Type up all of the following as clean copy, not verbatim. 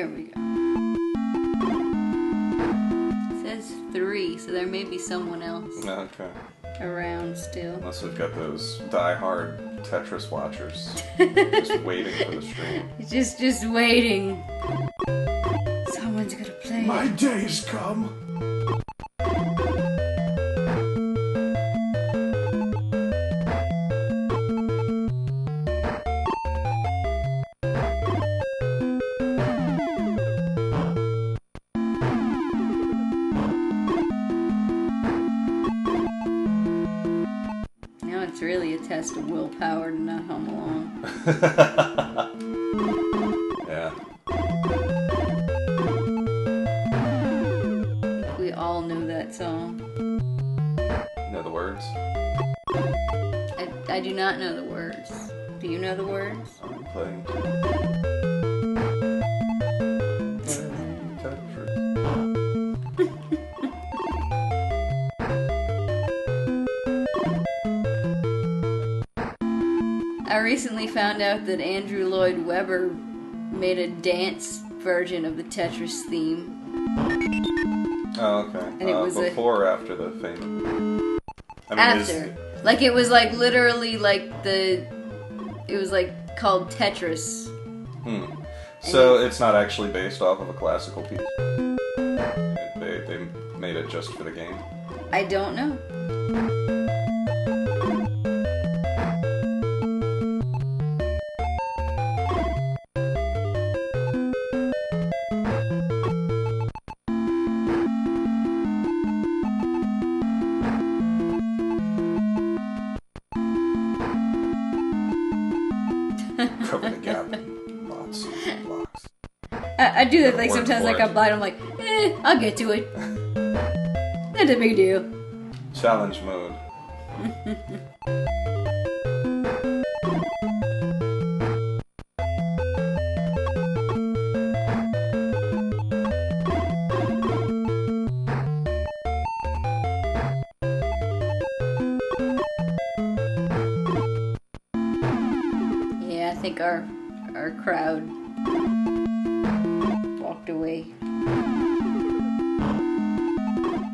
Here we go. It says 3, so there may be someone else Okay. around still. Unless we've got those die-hard Tetris watchers just waiting for the stream. Just waiting. Someone's gonna play. My day's come. Now it's really a test of willpower to not hum along. Yeah. We all know that song. Know the words? I do not know the words. Do you know the words? I'm playing Tetris. I recently found out that Andrew Lloyd Webber made a dance version of the Tetris theme. Oh, okay. And it was before or after the famous? I mean, after. Like, it was like literally like it was like called Tetris. So it's not actually based off of a classical piece? They made it just for the game? I don't know. Cover the gap in lots of blocks. I do that like Work sometimes for like it. I'm blind, I'm like, I'll get to it. Not a big deal. Challenge mode. Yeah, I think our crowd walked away.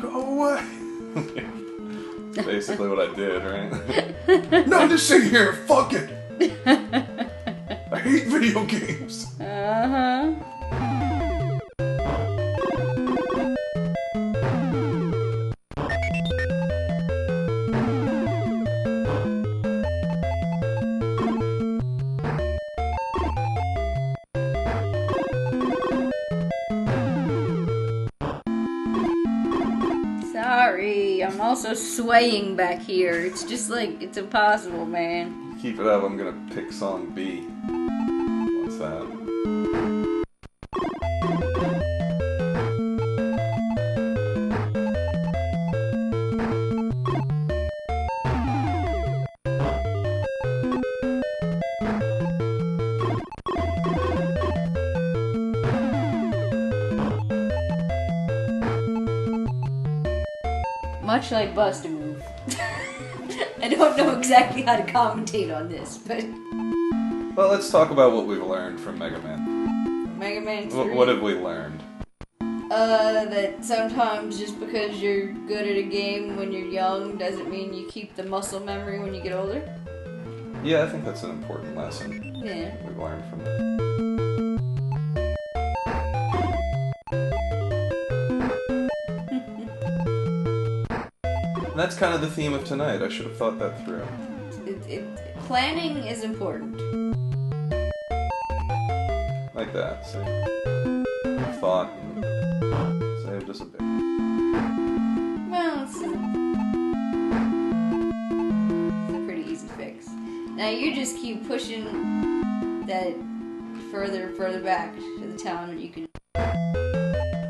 Go away! Basically what I did, right? No, just sit here, fuck it! I hate video games! Uh-huh. Sorry, I'm also swaying back here. It's just like, it's impossible, man. Keep it up, I'm gonna pick song B. What's that? Much like Bust a Move. I don't know exactly how to commentate on this, but Well, let's talk about what we've learned from Mega Man. Mega Man 3. What have we learned? That sometimes just because you're good at a game when you're young doesn't mean you keep the muscle memory when you get older. Yeah, I think that's an important lesson Yeah. we've learned from it. And that's kind of the theme of tonight. I should have thought that through. Planning is important. Like that, see? Thought and saved us a bit. Well, it's a pretty easy fix. Now you just keep pushing that further and further back to the town and you can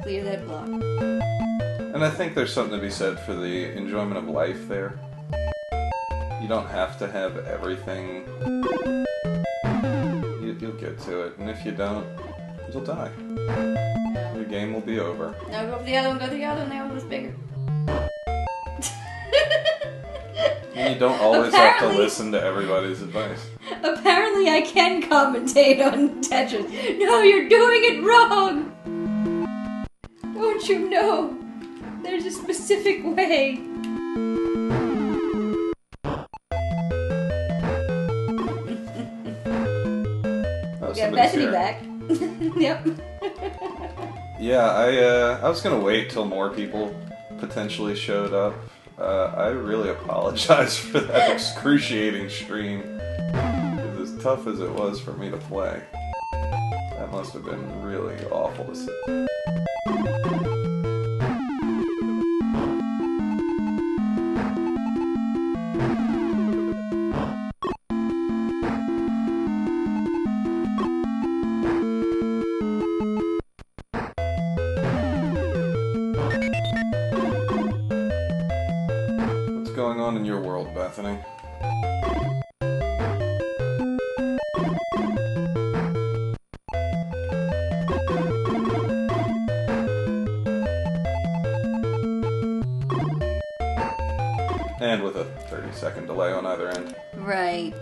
clear that block. And I think there's something to be said for the enjoyment of life there. You don't have to have everything. You'll get to it, and if you don't, you'll die. No. Your game will be over. Now go for the other one, go to the other one, the other one's bigger. And you don't always have to Apparently- listen to everybody's advice. Apparently Apparently I can commentate on Tetris. No, you're doing it wrong! Don't you know? There's a specific way. Oh, We got Bethany back. Yep. Yeah, I was gonna wait till more people potentially showed up. I really apologize for that excruciating stream. It was as tough as it was for me to play. That must have been really awful to see. What's going on in your world, Bethany? And with a 30-second delay on either end. Right.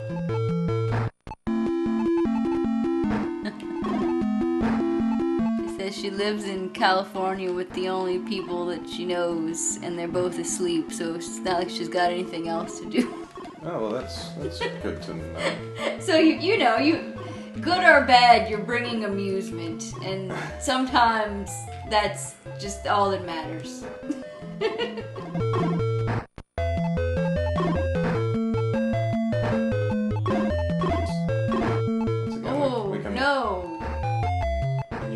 She says she lives in California with the only people that she knows, and they're both asleep, so it's not like she's got anything else to do. Oh, well, that's good to know. So you know, good or bad, you're bringing amusement, and sometimes that's just all that matters.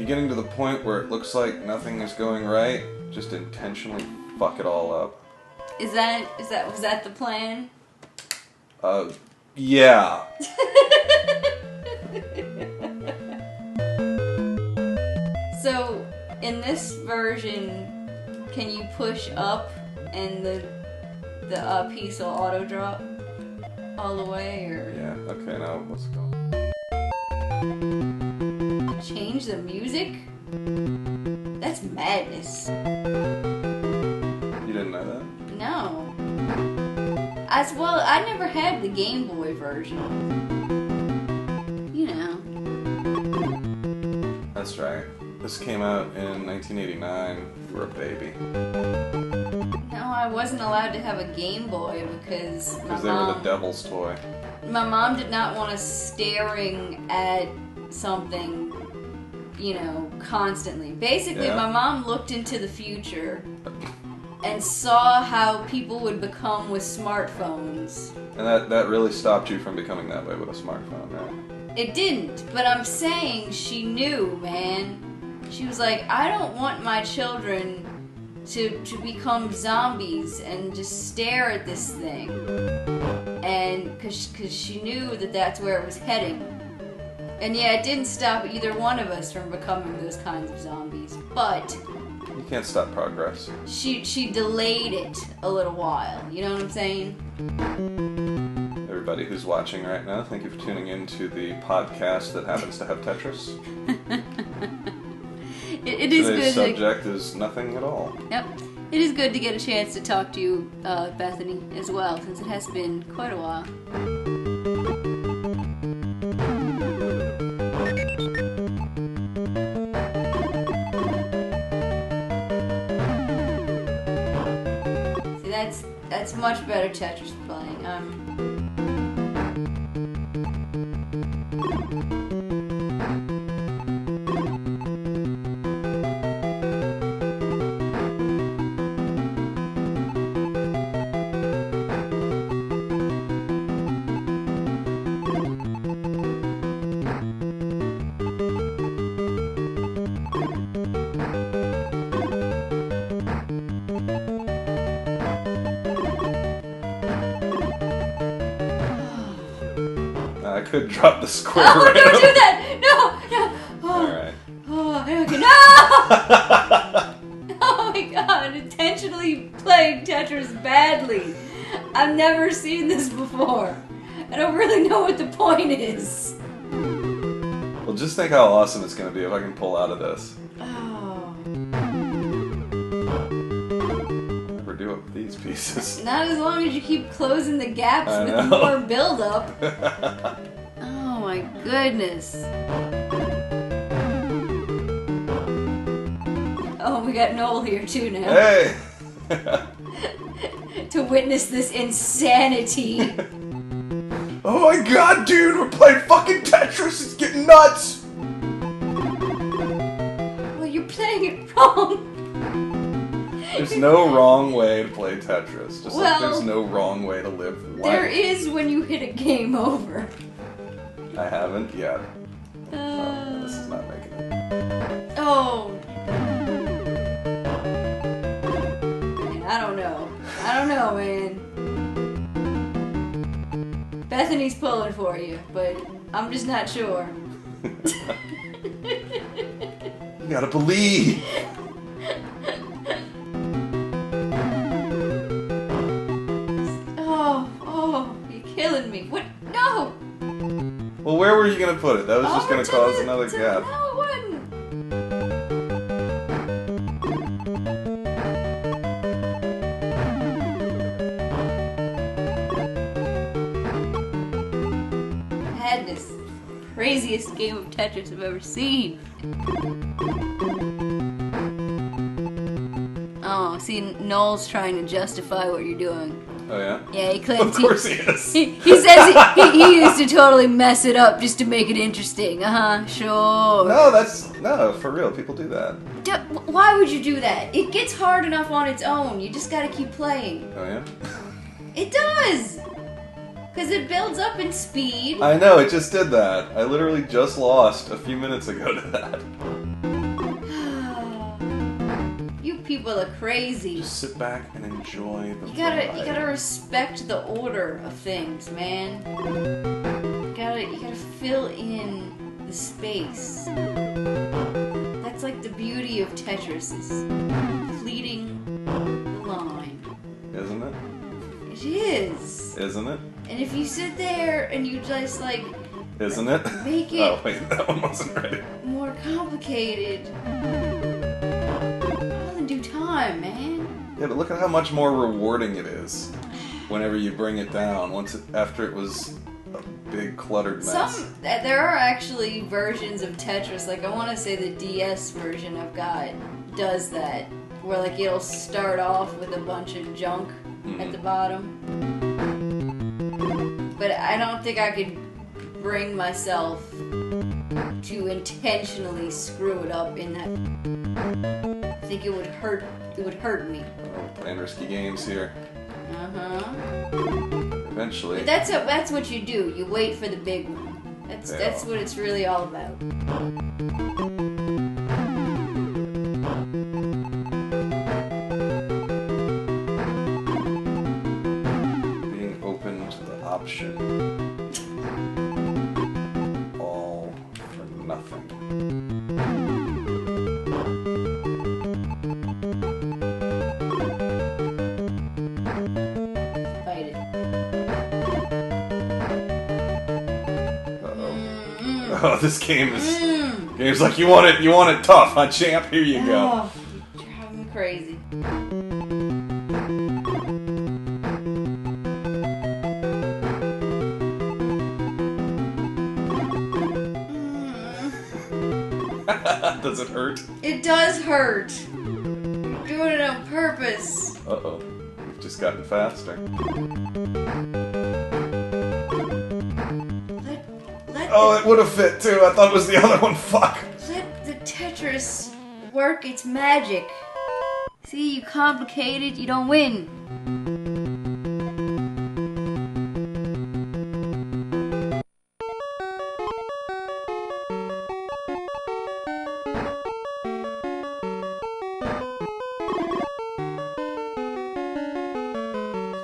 Getting to the point where it looks like nothing is going right, just intentionally fuck it all up. Was that the plan? Yeah. So, in this version, can you push up and the up piece will auto drop all the way, or? Yeah. Okay. Now what's going on? Change the music? That's madness. You didn't know that? No. I never had the Game Boy version. You know. That's right. This came out in 1989. You were a baby. No, I wasn't allowed to have a Game Boy because they were the devil's toy. My mom did not want us staring at something, you know, constantly. Basically, Yeah. My mom looked into the future and saw how people would become with smartphones. And that really stopped you from becoming that way with a smartphone, right? It didn't, but I'm saying she knew, man. She was like, I don't want my children to become zombies and just stare at this thing. And because she knew that that's where it was heading. And yeah, it didn't stop either one of us from becoming those kinds of zombies, but You can't stop progress. she delayed it a little while, you know what I'm saying? Everybody who's watching right now, thank you for tuning in to the podcast that happens to have Tetris. It is Today's good. subject is nothing at all. Yep. It is good to get a chance to talk to you, Bethany, as well, since it has been quite a while. See, that's much better Tetris playing. I could drop the square Oh, right don't up. do that! No! Oh, Alright. oh, no! Oh my god, intentionally playing Tetris badly. I've never seen this before. I don't really know what the point is. Well, just think how awesome it's going to be if I can pull out of this. Oh. I'll never do it with these pieces. Not as long as you keep closing the gaps I with know. more build-up. Oh my goodness. Oh, we got Noel here too now. Hey! To witness this insanity. Oh my god, dude, we're playing fucking Tetris, it's getting nuts! Well, you're playing it wrong. There's no wrong way to play Tetris, just like Well, there's no wrong way to live life. There is when you hit a game over. I haven't yet. Oh, this is not making it. Oh. Man, I don't know. I don't know, man. Bethany's pulling for you, but I'm just not sure. You gotta believe! Oh, you're killing me. What? No! Well, where were you gonna put it? That was just gonna cause another gap. No, it wasn't. Madness. Craziest game of Tetris I've ever seen. Oh, see, Noel's trying to justify what you're doing. Oh yeah? Yeah, he claims Of course he is. He says he used to totally mess it up just to make it interesting. Sure. No, for real, people do that. Why would you do that? It gets hard enough on its own. You just gotta keep playing. Oh yeah? It does! Because it builds up in speed. I know, it just did that. I literally just lost a few minutes ago to that. You people are crazy. Just sit back and enjoy the You gotta respect the order of things, man. You gotta fill in the space. That's like the beauty of Tetris, is fleeting the line. Isn't it? It is. Isn't it? And if you sit there and you just like Isn't it? make it Oh wait, that one wasn't ready. more complicated, all in due time, man. Yeah, but look at how much more rewarding it is whenever you bring it down. After it was a big cluttered mess. There are actually versions of Tetris, like I want to say the DS version I've got does that, where like it'll start off with a bunch of junk at the bottom. But I don't think I could bring myself to intentionally screw it up in that. I think it would hurt. It would hurt me. Oh, playing risky games here. Eventually. But that's what you do. You wait for the big one. That's what it's really all about. Being open to the option. All for nothing. Oh, this game is. Game's like you want it tough, huh, champ? Here you go. Oh, you're driving me crazy. Does it hurt? It does hurt. You're doing it on purpose. Uh-oh. We've just gotten faster. Oh, it would have fit too. I thought it was the other one. Fuck. Let the Tetris work its magic. See, you complicate it, you don't win.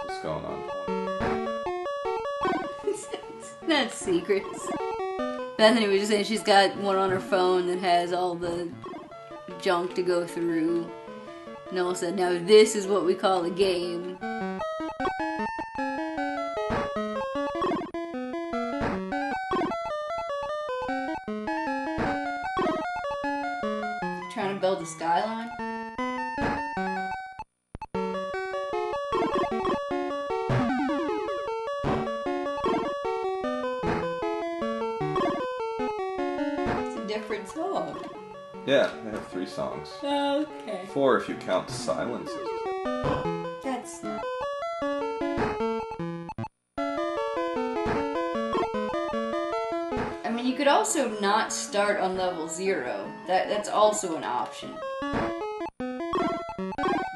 What's going on? It's not secrets. Bethany was just saying she's got one on her phone that has all the junk to go through. Noel said, now this is what we call a game. Trying to build a skyline? different song. Yeah, they have 3 songs. Okay. 4 if you count silences. That's... I mean, you could also not start on level 0. That's also an option.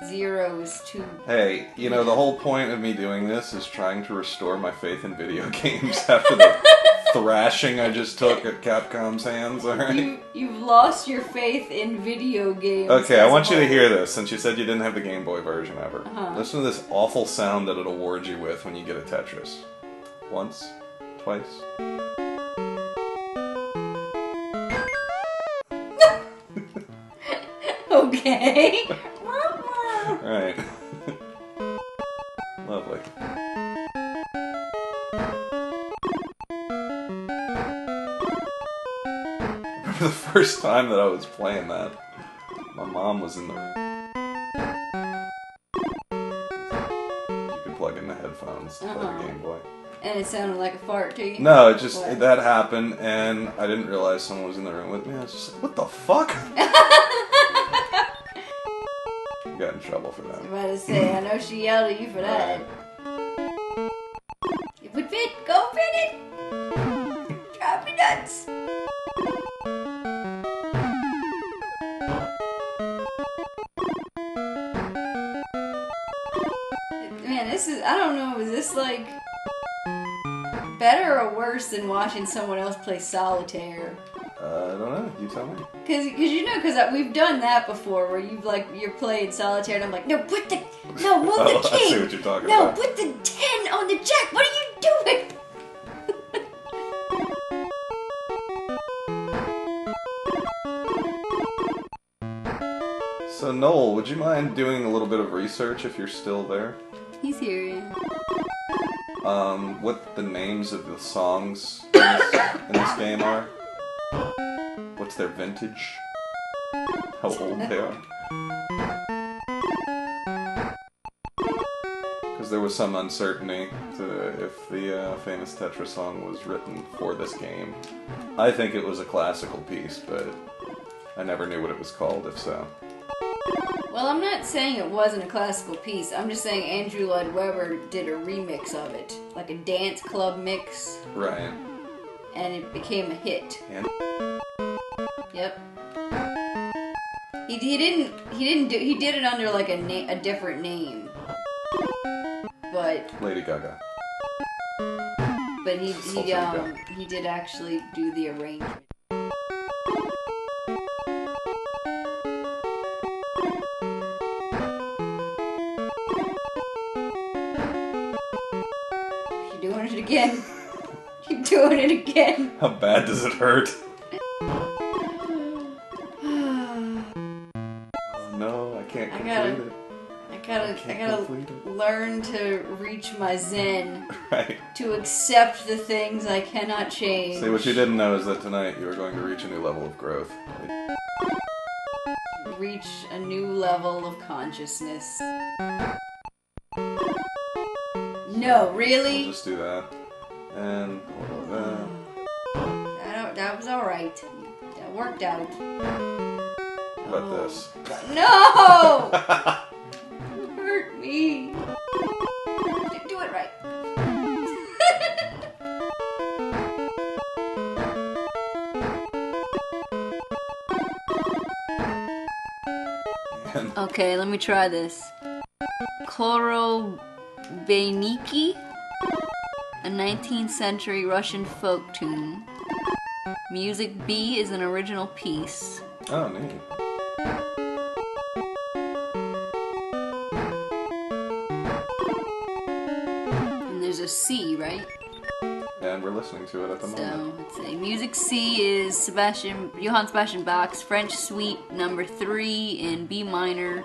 0 is too... Hey, you know, the whole point of me doing this is trying to restore my faith in video games after the thrashing I just took at Capcom's hands, alright? You've lost your faith in video games. Okay, I want you to hear this, since you said you didn't have the Game Boy version ever. Uh-huh. Listen to this awful sound that it'll award you with when you get a Tetris. Once, twice. Okay. Alright. Lovely. The first time that I was playing that, my mom was in the room. You can plug in the headphones to play the Game Boy. And it sounded like a fart to you? No, it just, that happened, and I didn't realize someone was in the room with me. I was just like, what the fuck? Got in trouble for that. I was about to say, I know she yelled at you for that. Right. It would fit. Go fit it. Drop me nuts. Man, this is, I don't know, is this like better or worse than watching someone else play solitaire? I don't know. You tell me. Because we've done that before, where you're playing solitaire, and I'm like, no, move the king. I see what you're talking about. No, put the 10 on the jack. What are you doing? So Noel, would you mind doing a little bit of research if you're still there? He's here, yeah. What the names of the songs in this game are? What's their vintage? How old they are? Because there was some uncertainty to if the famous Tetris song was written for this game. I think it was a classical piece, but I never knew what it was called, if so. Well, I'm not saying it wasn't a classical piece. I'm just saying Andrew Lloyd Webber did a remix of it. Like a dance club mix. Right. And it became a hit. And yep. He did it under like a different name. But Lady Gaga. But he did actually do the arrangement. You're doing it again. You're doing it again. How bad does it hurt? No, I can't complete it. I gotta learn to reach my zen. Right. To accept the things I cannot change. See, what you didn't know is that tonight you are going to reach a new level of growth. Reach a new level of consciousness. No, really? We'll just do that. And that was alright. That worked out. How about this? No! You hurt me. Do it right. Okay, let me try this. Korobeniki, a 19th century Russian folk tune. Music B is an original piece. Oh, neat. And there's a C, right? And we're listening to it at the moment. So, let's see. Music C is Johann Sebastian Bach's French Suite No. 3 in B minor,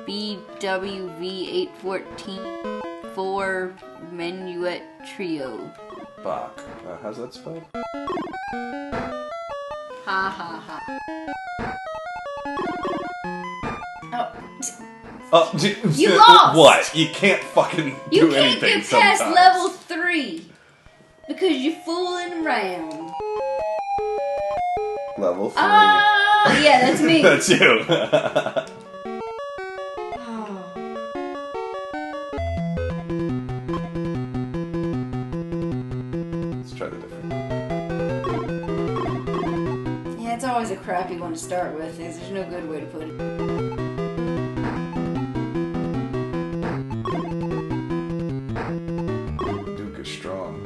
BWV 814, 4 Minuet Trio. Bach. How's that spelled? Ha ha ha. Oh, you lost! What? You can't fucking do anything You can't get past sometimes. level 3 because you're fooling around. Level 3. Oh, yeah, that's me. That's you. Let's try the different. Yeah, it's always a crappy one to start with, because there's no good way to put it. Duke is strong.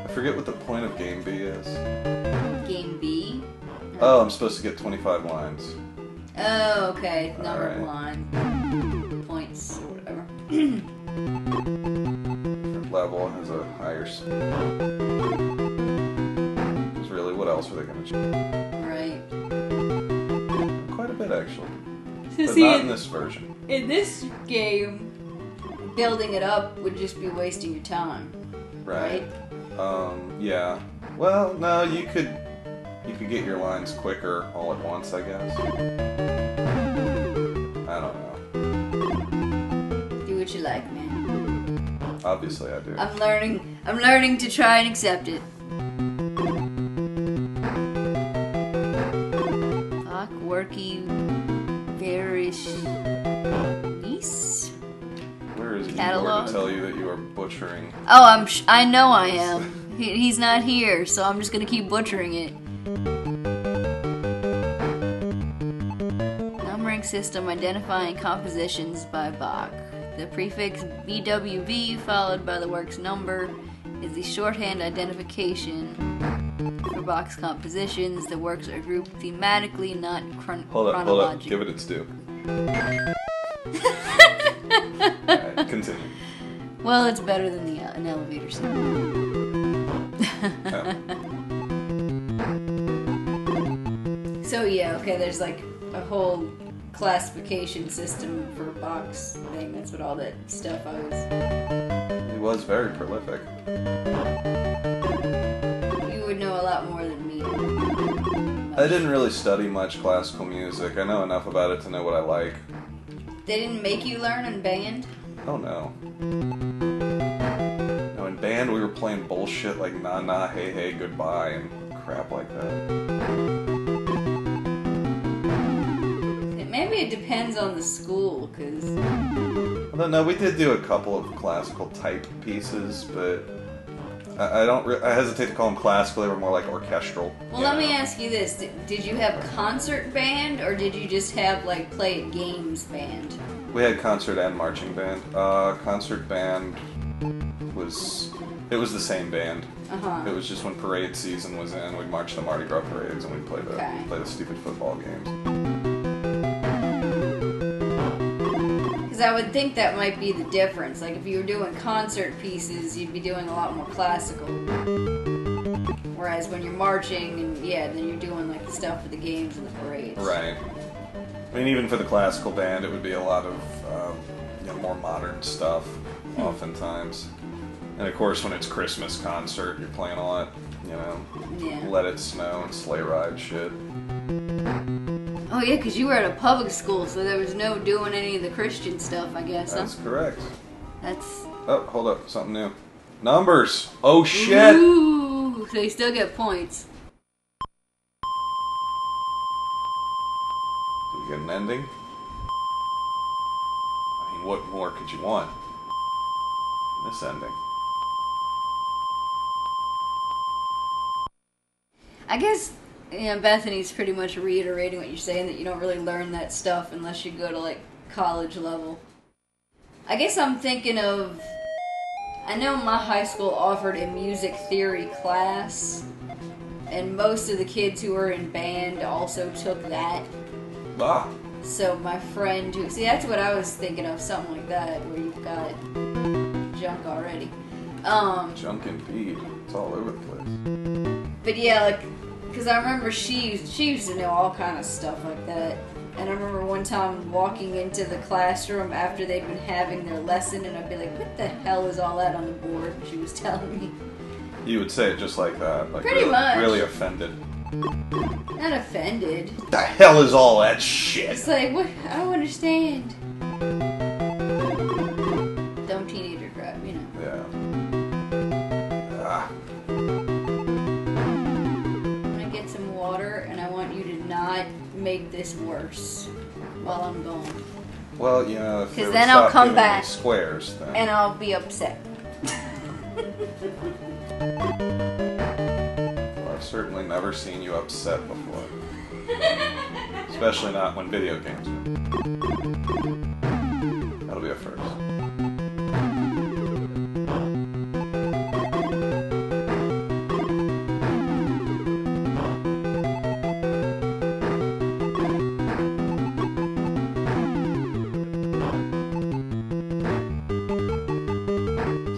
I forget what the point of game B is. Game B? Oh, I'm supposed to get 25 lines. Oh, okay. Number Alright. of line. Points, or whatever. Different level has a higher speed. Because really, what else are they going to change? Right. Quite a bit, actually. So But see, not in this version. in this game, building it up would just be wasting your time. Right. Yeah. Well, no, you could get your lines quicker all at once, I guess. I don't know. Do what you like, man. Obviously, I do. I'm learning to try and accept it. Worky, various niece. Where is Igor Catalog. to tell you that you are butchering? Oh, I know I am. He's not here, so I'm just gonna keep butchering it. Numbering system identifying compositions by Bach. The prefix BWV followed by the work's number is the shorthand identification for Bach's compositions. The works are grouped thematically, not Hold up, chronologically. give it its due. Alright, continue. Well, it's better than an elevator scene. So yeah, okay, there's like a whole classification system for Bach's thing. That's what all that stuff I was... He was very prolific. You would know a lot more than me. I didn't really study much classical music. I know enough about it to know what I like. They didn't make you learn in band? Oh no. No, in band we were playing bullshit like Na Na Hey Hey Goodbye and crap like that. Maybe it depends on the school, because... Although no, we did do a couple of classical type pieces, but I hesitate to call them classical. They were more like orchestral. Well, let me ask you this. Did you have concert band, or did you just have, like, play at games band? We had concert and marching band. Concert band was the same band. Uh-huh. It was just when parade season was in, we'd march the Mardi Gras parades and we'd play the stupid football games. Because I would think that might be the difference. Like, if you were doing concert pieces, you'd be doing a lot more classical. Whereas when you're marching, and then you're doing, like, the stuff for the games and the parades. Right. I mean, even for the classical band, it would be a lot of more modern stuff, oftentimes. And of course, when it's Christmas concert, you're playing a lot, Let It Snow and sleigh ride shit. Oh yeah, because you were at a public school, so there was no doing any of the Christian stuff, I guess. That's correct. That's... Oh, hold up, something new. Numbers! Oh shit! Ooh, so you still get points. Do we get an ending? I mean, what more could you want? This ending. I guess, Bethany's pretty much reiterating what you're saying, that you don't really learn that stuff unless you go to, like, college level. I guess I'm thinking of... I know my high school offered a music theory class, and most of the kids who were in band also took that. Ah! So my friend who... See, that's what I was thinking of, something like that, where you've got junk already. Junk indeed. It's all over the place. But yeah, like, because I remember she used to know all kind of stuff like that. And I remember one time walking into the classroom after they'd been having their lesson, and I'd be like, what the hell is all that on the board? She was telling me. You would say it just like that. Like Pretty much. Really offended. Not offended. What the hell is all that shit? It's like, what? I don't understand. Dumb teenager crap, make this worse while I'm gone. Well, you know, if they would then I'll stop come giving me back squares, then. and I'll be upset. Well, I've certainly never seen you upset before. Especially not when video games are. That'll be a first.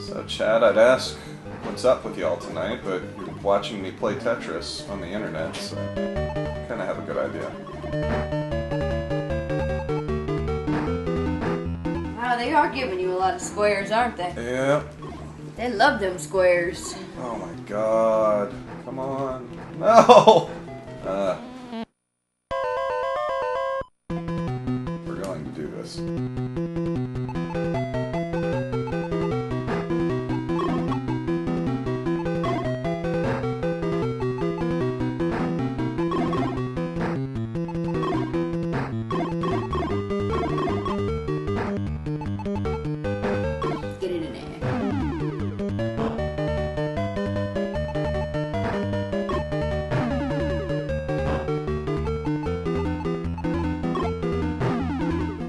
So, Chad, I'd ask what's up with y'all tonight, but you're watching me play Tetris on the internet, so kind of have a good idea. Wow, they are giving you a lot of squares, aren't they? Yeah. They love them squares. Oh my god. Come on. No! We're going to do this. Get it in there.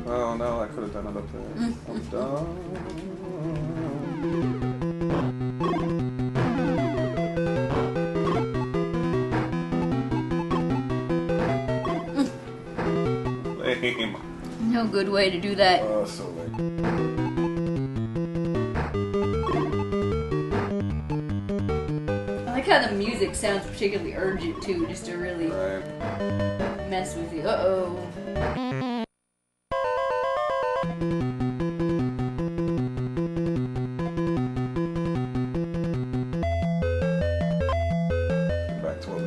Oh no, I could have done it up there. I'm done. Lame. No good way to do that. Oh, so lame. I like how the music sounds particularly urgent too, just to really Right. mess with you. Uh-oh. Back to what we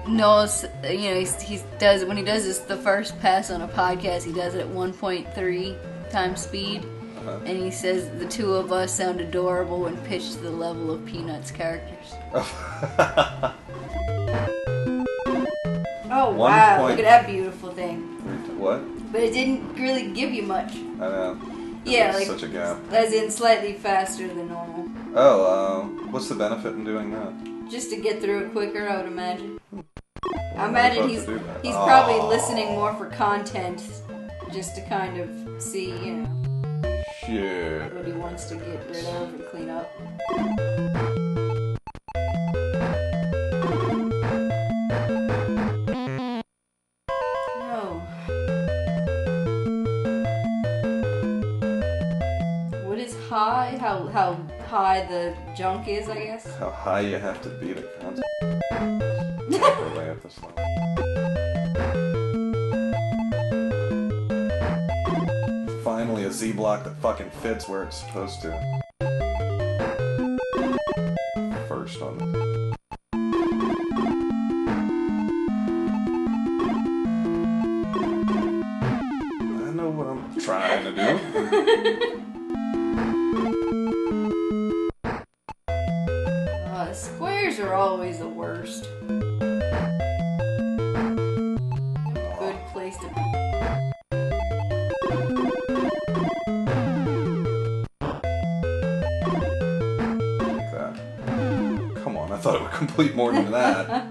No, you know, he does when he does this the first pass on a podcast, he does it at 1.3 times speed, and he says the two of us sound adorable when pitched to the level of Peanuts characters. Oh wow! Look at that beautiful thing. What? But it didn't really give you much. I know. Yeah, There's like such a gap. as in slightly faster than normal. Oh, what's the benefit in doing that? Just to get through it quicker, I would imagine. I I'm imagine about he's to do that. he's probably Aw. listening more for content, just to kind of see, you know, Shit. what he wants to get rid of and clean up. No. What is high? How high the junk is, I guess. How high you have to be to concentrate properly at this level. Finally, a Z block that fucking fits where it's supposed to. First on this. I know what I'm trying to do. Squares are always the worst. Good place to be. Like that. Come on, I thought it would complete more than that.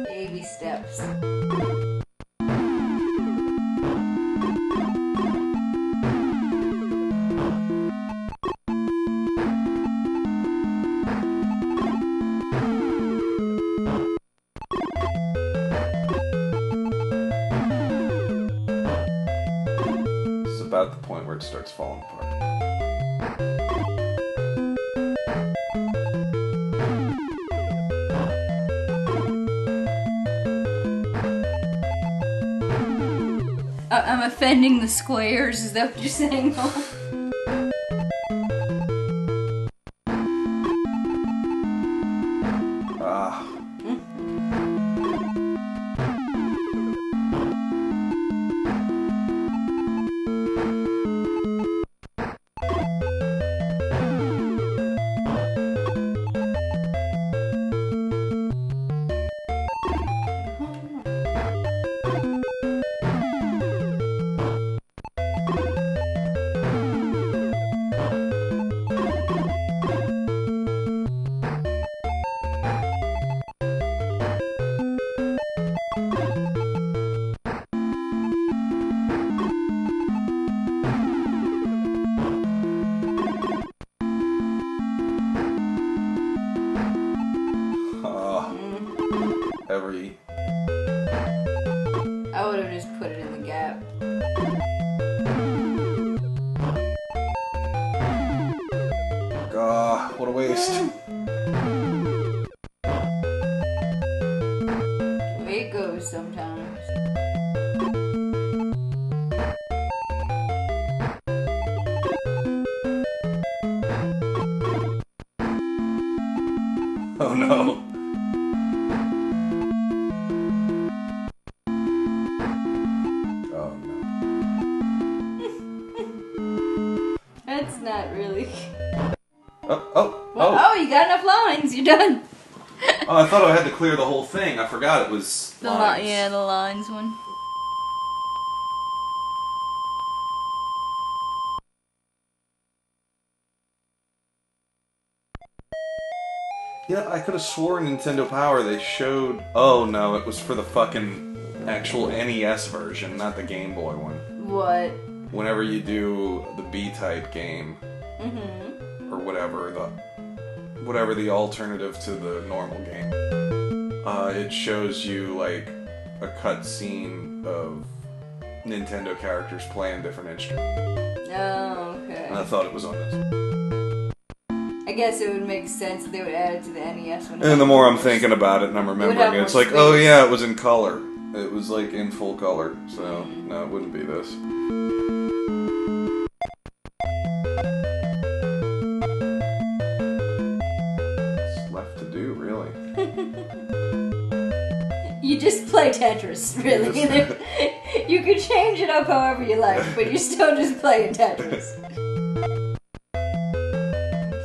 Baby steps. This is about the point where it starts falling apart. I'm offending the squares, is that what you're saying? Ah. every... I would have just put it in the gap. God, what a waste. The way it goes sometimes. Oh no. Oh no. That's not really... Oh, you got enough lines. You're done. Oh, I thought I had to clear the whole thing. I forgot it was lines. Yeah, the lines one. Yeah, I could have sworn Nintendo Power they showed... Oh no, it was for the fucking actual NES version, not the Game Boy one. What? Whenever you do the B-type game, or whatever the alternative to the normal game, it shows you like a cutscene of Nintendo characters playing different instruments. Oh, okay. And I thought it was on this. I guess it would make sense that they would add it to the NES one. And the more I'm thinking about it and I'm remembering it, it's like, oh yeah, it was in color. It was like in full color. So, no, it wouldn't be this. What's left to do, really? You just play Tetris, really. You could change it up however you like, but you're still just playing Tetris.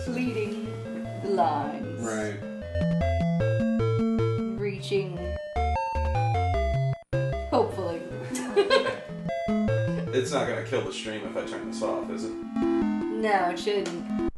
Completing the lines. Right. Reaching. Hopefully. It's not gonna kill the stream if I turn this off, is it? No, it shouldn't.